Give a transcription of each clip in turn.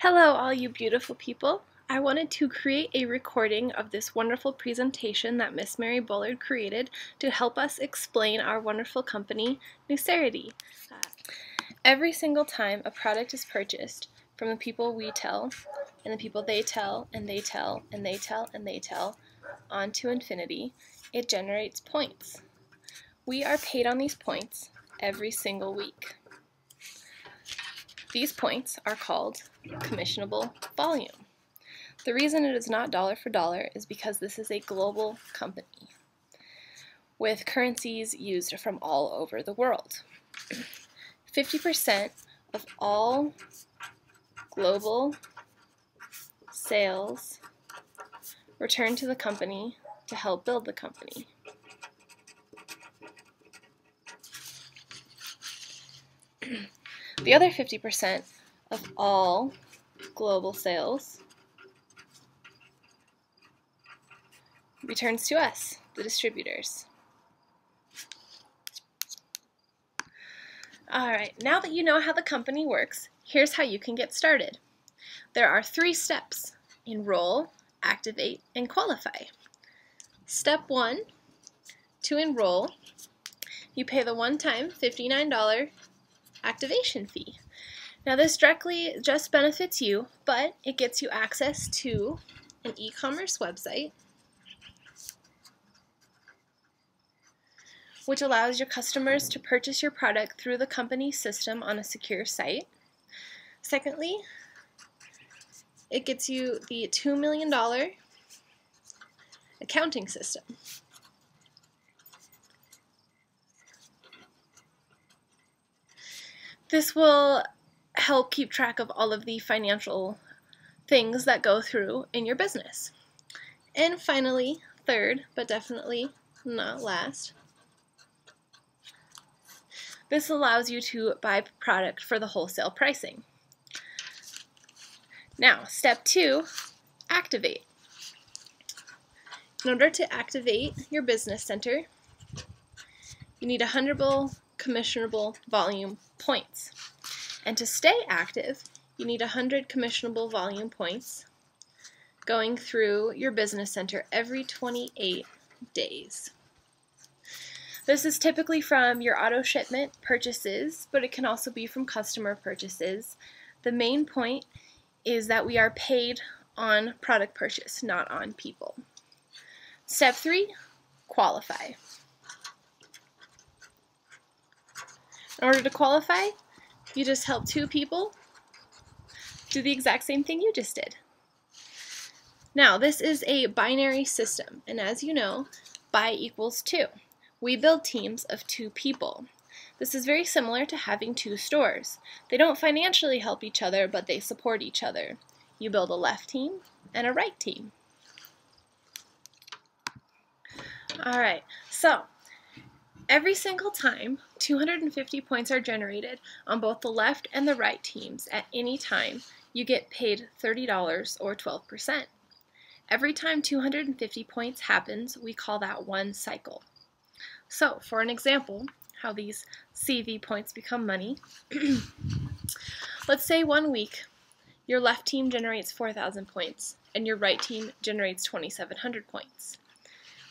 Hello, all you beautiful people. I wanted to create a recording of this wonderful presentation that Miss Mary Bullard created to help us explain our wonderful company, NuCerity. Every single time a product is purchased from the people we tell, and the people they tell, and they tell, and they tell, and they tell, on to infinity, it generates points. We are paid on these points every single week. These points are called commissionable volume. The reason it is not dollar for dollar is because this is a global company with currencies used from all over the world. 50% of all global sales return to the company to help build the company. The other 50% of all global sales returns to us, the distributors. Alright, now that you know how the company works, here's how you can get started. There are 3 steps: enroll, activate, and qualify. Step 1, to enroll, you pay the one-time $59 activation fee. Now this directly just benefits you, but it gets you access to an e-commerce website which allows your customers to purchase your product through the company's system on a secure site. Secondly, it gets you the $2 million accounting system. This will help keep track of all of the financial things that go through in your business. And finally, third, but definitely not last, this allows you to buy product for the wholesale pricing. Now, step 2, activate. In order to activate your business center, you need 100 commissionable volume points. And to stay active, you need 100 commissionable volume points going through your business center every 28 days. This is typically from your auto shipment purchases, but it can also be from customer purchases. The main point is that we are paid on product purchase, not on people. Step 3, qualify. In order to qualify, you just help 2 people do the exact same thing you just did. Now, this is a binary system, and as you know, buy equals 2. We build teams of 2 people. This is very similar to having 2 stores. They don't financially help each other, but they support each other. You build a left team and a right team. Alright, so every single time 250 points are generated on both the left and the right teams at any time, you get paid $30 or 12%. Every time 250 points happens, we call that one cycle. So, for an example, how these CV points become money, let's say one week your left team generates 4,000 points and your right team generates 2,700 points.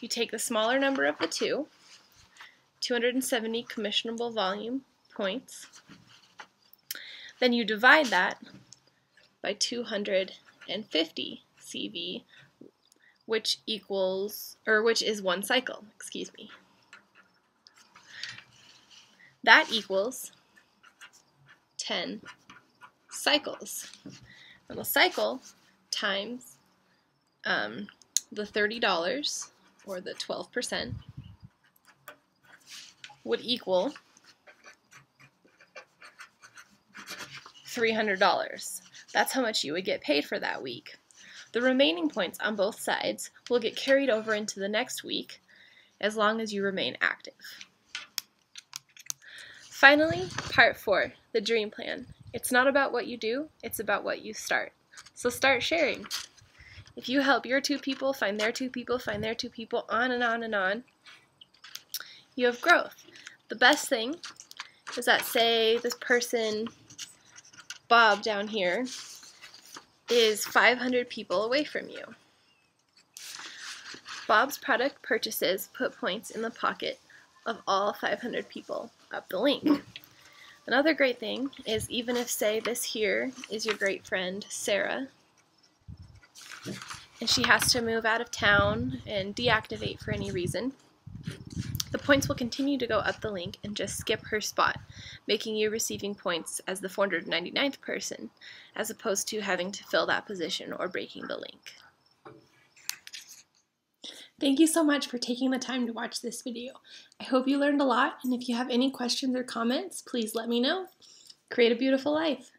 You take the smaller number of the two, 270 commissionable volume points, then you divide that by 250 CV, which is one cycle, excuse me. That equals 10 cycles. And the cycle times the $30, or the 12%, would equal $300. That's how much you would get paid for that week. The remaining points on both sides will get carried over into the next week as long as you remain active. Finally, part 4, the dream plan. It's not about what you do, it's about what you start. So start sharing. If you help your 2 people find their 2 people, find their 2 people, on and on and on, you have growth. The best thing is that, say, this person, Bob down here, is 500 people away from you. Bob's product purchases put points in the pocket of all 500 people up the link. Another great thing is even if, say, this here is your great friend Sarah, and she has to move out of town and deactivate for any reason, the points will continue to go up the link and just skip her spot, making you receiving points as the 499th person, as opposed to having to fill that position or breaking the link. Thank you so much for taking the time to watch this video. I hope you learned a lot, and if you have any questions or comments, please let me know. Create a beautiful life.